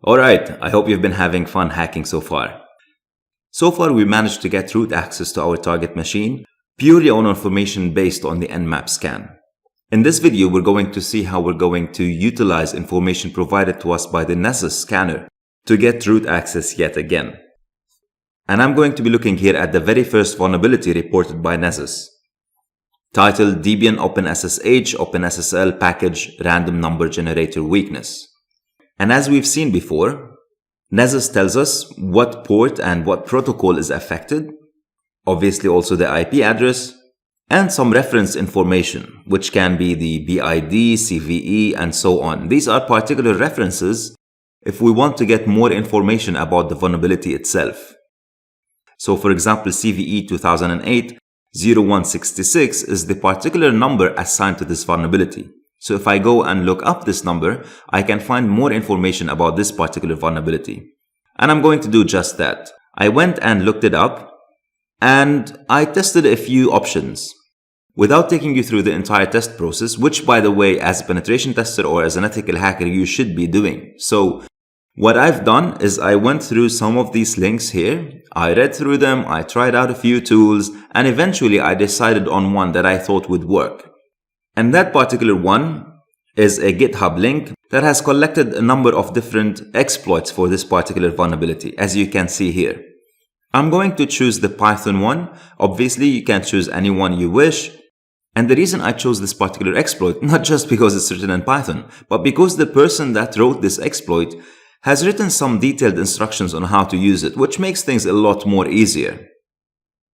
Alright, I hope you've been having fun hacking so far. So far we managed to get root access to our target machine purely on information based on the Nmap scan. In this video we're going to see how we're going to utilize information provided to us by the Nessus scanner to get root access yet again. And I'm going to be looking here at the very first vulnerability reported by Nessus, titled Debian OpenSSH OpenSSL package random number generator weakness. And as we've seen before, Nessus tells us what port and what protocol is affected, obviously also the IP address, and some reference information, which can be the BID, CVE, and so on. These are particular references if we want to get more information about the vulnerability itself. So for example, CVE 2008-0166 is the particular number assigned to this vulnerability. So if I go and look up this number, I can find more information about this particular vulnerability. And I'm going to do just that. I went and looked it up, and I tested a few options without taking you through the entire test process, which, by the way, as a penetration tester or as an ethical hacker, you should be doing. So what I've done is I went through some of these links here. I read through them, I tried out a few tools, and eventually I decided on one that I thought would work. And that particular one is a GitHub link that has collected a number of different exploits for this particular vulnerability, as you can see here. I'm going to choose the Python one. Obviously, you can choose any one you wish. And the reason I chose this particular exploit, not just because it's written in Python, but because the person that wrote this exploit has written some detailed instructions on how to use it, which makes things a lot more easier.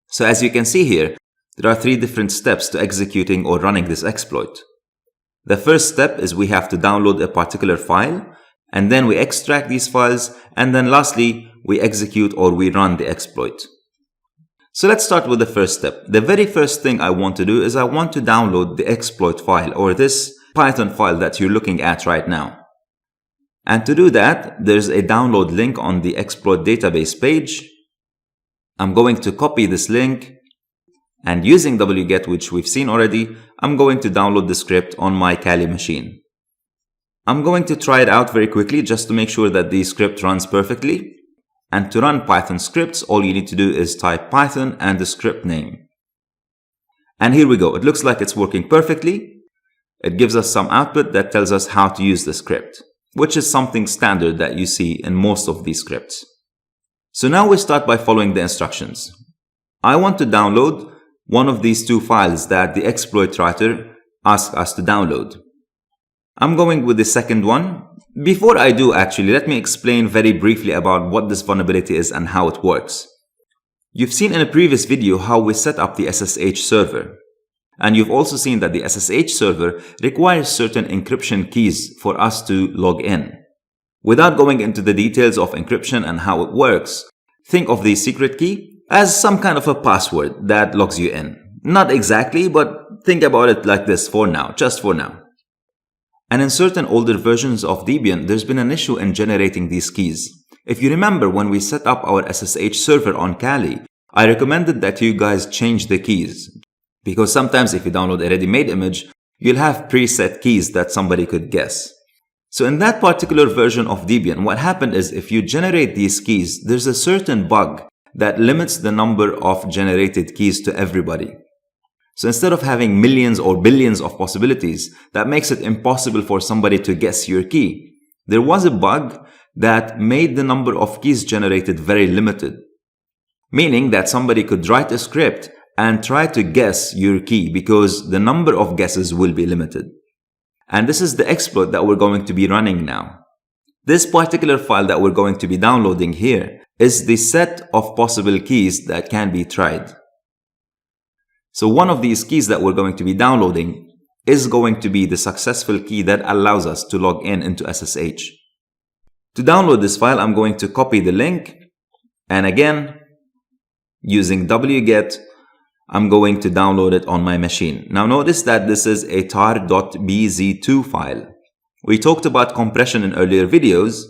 So as you can see here, there are 3 different steps to executing or running this exploit. The first step is we have to download a particular file, and then we extract these files, and then lastly, we execute or we run the exploit. So let's start with the first step. The very first thing I want to do is I want to download the exploit file, or this Python file that you're looking at right now. And to do that, there's a download link on the exploit database page. I'm going to copy this link, and using wget, which we've seen already, I'm going to download the script on my Kali machine. I'm going to try it out very quickly just to make sure that the script runs perfectly. And to run Python scripts, all you need to do is type Python and the script name. And here we go. It looks like it's working perfectly. It gives us some output that tells us how to use the script, which is something standard that you see in most of these scripts. So now we start by following the instructions. I want to download one of these 2 files that the exploit writer asked us to download. I'm going with the second one. Before I do, actually, let me explain very briefly about what this vulnerability is and how it works. You've seen in a previous video how we set up the SSH server. And you've also seen that the SSH server requires certain encryption keys for us to log in. Without going into the details of encryption and how it works, think of the secret key as some kind of a password that logs you in. Not exactly, but think about it like this for now, just for now. And in certain older versions of Debian, there's been an issue in generating these keys. If you remember when we set up our SSH server on Kali, I recommended that you guys change the keys. Because sometimes if you download a ready-made image, you'll have preset keys that somebody could guess. So in that particular version of Debian, what happened is if you generate these keys, there's a certain bug that limits the number of generated keys to everybody. So instead of having millions or billions of possibilities, that makes it impossible for somebody to guess your key. There was a bug that made the number of keys generated very limited, meaning that somebody could write a script and try to guess your key because the number of guesses will be limited. And this is the exploit that we're going to be running now. This particular file that we're going to be downloading here is the set of possible keys that can be tried. So one of these keys that we're going to be downloading is going to be the successful key that allows us to log in into SSH. To download this file, I'm going to copy the link, and again, using wget, I'm going to download it on my machine. Now notice that this is a tar.bz2 file. We talked about compression in earlier videos,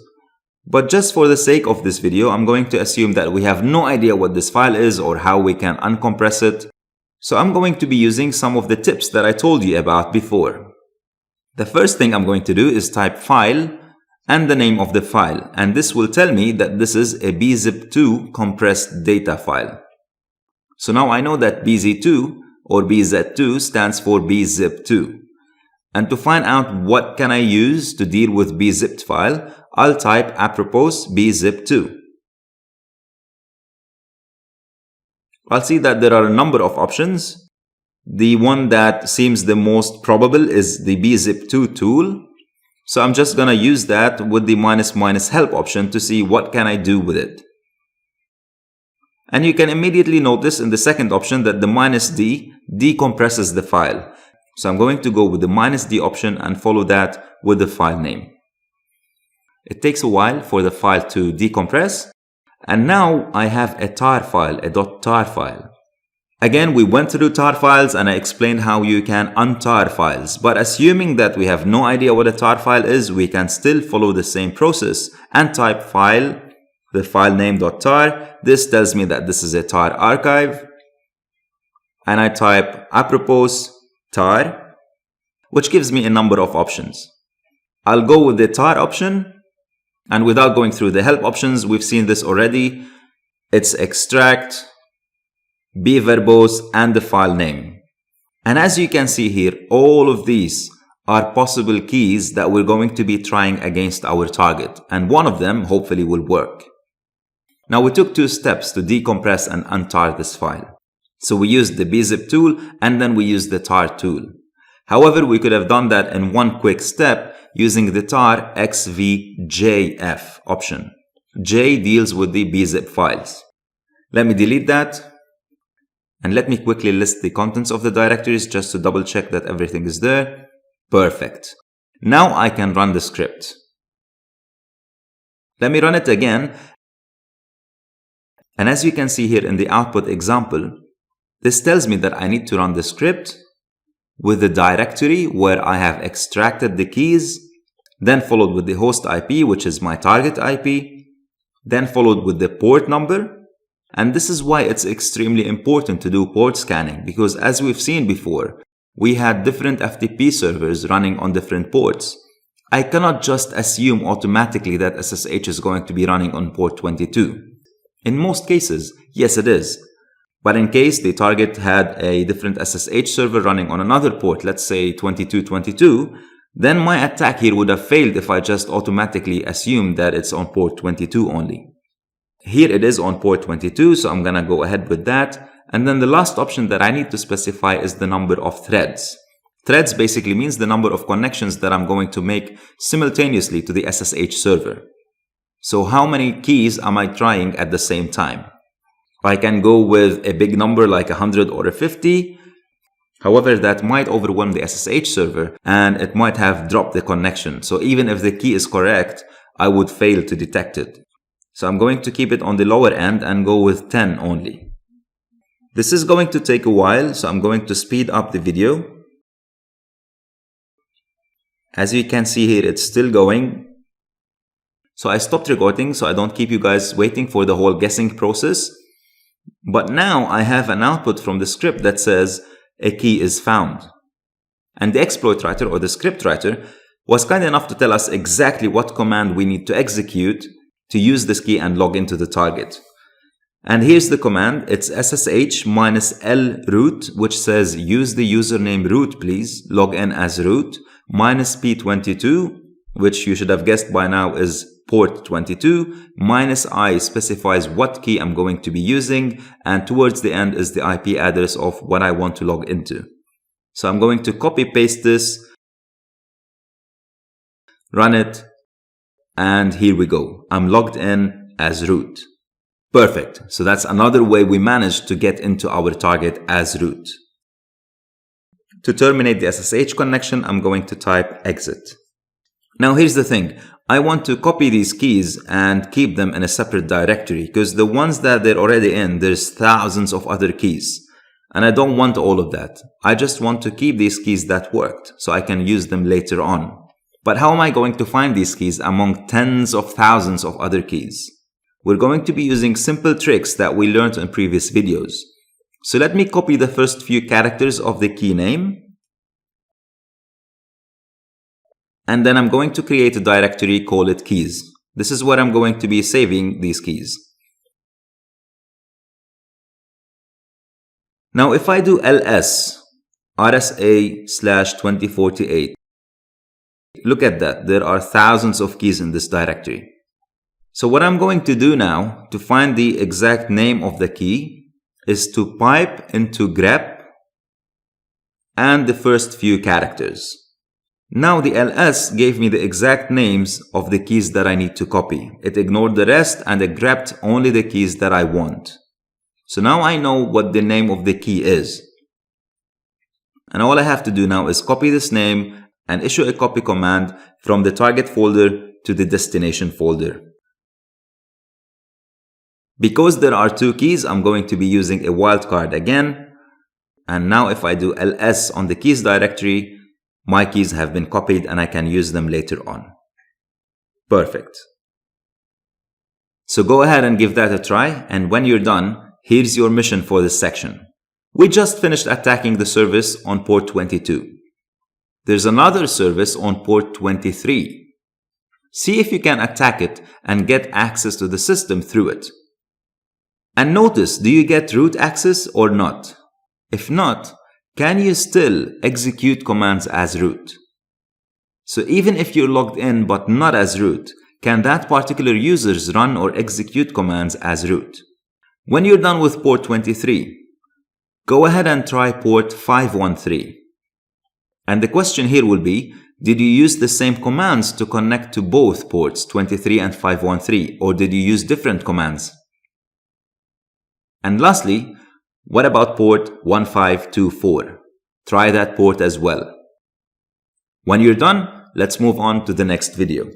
but just for the sake of this video, I'm going to assume that we have no idea what this file is or how we can uncompress it. So I'm going to be using some of the tips that I told you about before. The first thing I'm going to do is type file and the name of the file. And this will tell me that this is a bzip2 compressed data file. So now I know that bz2 or bz2 stands for bzip2. And to find out what can I use to deal with bzipped file, I'll type apropos bzip2. I'll see that there are a number of options. The one that seems the most probable is the bzip2 tool. So I'm just gonna use that with the -- help option to see what can I do with it. And you can immediately notice in the second option that the -d decompresses the file. So I'm going to go with the -d option and follow that with the file name. It takes a while for the file to decompress. And now I have a tar file, a .tar file. Again, we went through tar files and I explained how you can untar files. But assuming that we have no idea what a tar file is, we can still follow the same process and type file, the file name .tar. This tells me that this is a tar archive. And I type apropos tar, which gives me a number of options. I'll go with the tar option. And without going through the help options, we've seen this already. It's extract, bverbose, and the file name. And as you can see here, all of these are possible keys that we're going to be trying against our target. And one of them hopefully will work. Now we took 2 steps to decompress and untar this file. So we used the bzip tool and then we used the tar tool. However, we could have done that in one quick step using the tar xvjf option. J deals with the bzip files. Let me delete that. And let me quickly list the contents of the directories just to double check that everything is there. Perfect. Now I can run the script. Let me run it again. And as you can see here in the output example, this tells me that I need to run the script with the directory where I have extracted the keys, then followed with the host IP, which is my target IP, then followed with the port number. And this is why it's extremely important to do port scanning, because as we've seen before, we had different FTP servers running on different ports. I cannot just assume automatically that SSH is going to be running on port 22. In most cases, yes it is. But in case the target had a different SSH server running on another port, let's say 2222, then my attack here would have failed if I just automatically assumed that it's on port 22 only. Here it is on port 22, so I'm gonna go ahead with that. And then the last option that I need to specify is the number of threads. Threads basically means the number of connections that I'm going to make simultaneously to the SSH server. So how many keys am I trying at the same time? I can go with a big number like 100 or 50. However, that might overwhelm the SSH server and it might have dropped the connection. So even if the key is correct, I would fail to detect it. So I'm going to keep it on the lower end and go with 10 only. This is going to take a while, so I'm going to speed up the video. As you can see here, it's still going. So I stopped recording so I don't keep you guys waiting for the whole guessing process. But now I have an output from the script that says a key is found. And the exploit writer or the script writer was kind enough to tell us exactly what command we need to execute to use this key and log into the target. And here's the command. It's ssh -l root, which says use the username root please, log in as root, -p22, which you should have guessed by now is port 22, -i specifies what key I'm going to be using, and towards the end is the IP address of what I want to log into. So I'm going to copy paste this, run it, and here we go. I'm logged in as root. Perfect. So that's another way we managed to get into our target as root. To terminate the SSH connection, I'm going to type exit. Now here's the thing. I want to copy these keys and keep them in a separate directory because the ones that they're already in, there's thousands of other keys. And I don't want all of that. I just want to keep these keys that worked so I can use them later on. But how am I going to find these keys among tens of thousands of other keys? We're going to be using simple tricks that we learned in previous videos. So let me copy the first few characters of the key name. And then I'm going to create a directory, call it keys. This is where I'm going to be saving these keys. Now if I do ls rsa/2048, look at that, there are thousands of keys in this directory. So what I'm going to do now to find the exact name of the key is to pipe into grep and the first few characters. Now the ls gave me the exact names of the keys that I need to copy. It ignored the rest and it grepped only the keys that I want. So now I know what the name of the key is. And all I have to do now is copy this name and issue a copy command from the target folder to the destination folder. Because there are two keys, I'm going to be using a wildcard again. And now if I do ls on the keys directory, my keys have been copied and I can use them later on. Perfect. So go ahead and give that a try, and when you're done, here's your mission for this section. We just finished attacking the service on port 22. There's another service on port 23. See if you can attack it and get access to the system through it. And notice, do you get root access or not? If not, can you still execute commands as root? So even if you're logged in but not as root, can that particular user run or execute commands as root? When you're done with port 23, go ahead and try port 513. And the question here will be, did you use the same commands to connect to both ports 23 and 513, or did you use different commands? And lastly, what about port 1524? Try that port as well. When you're done, let's move on to the next video.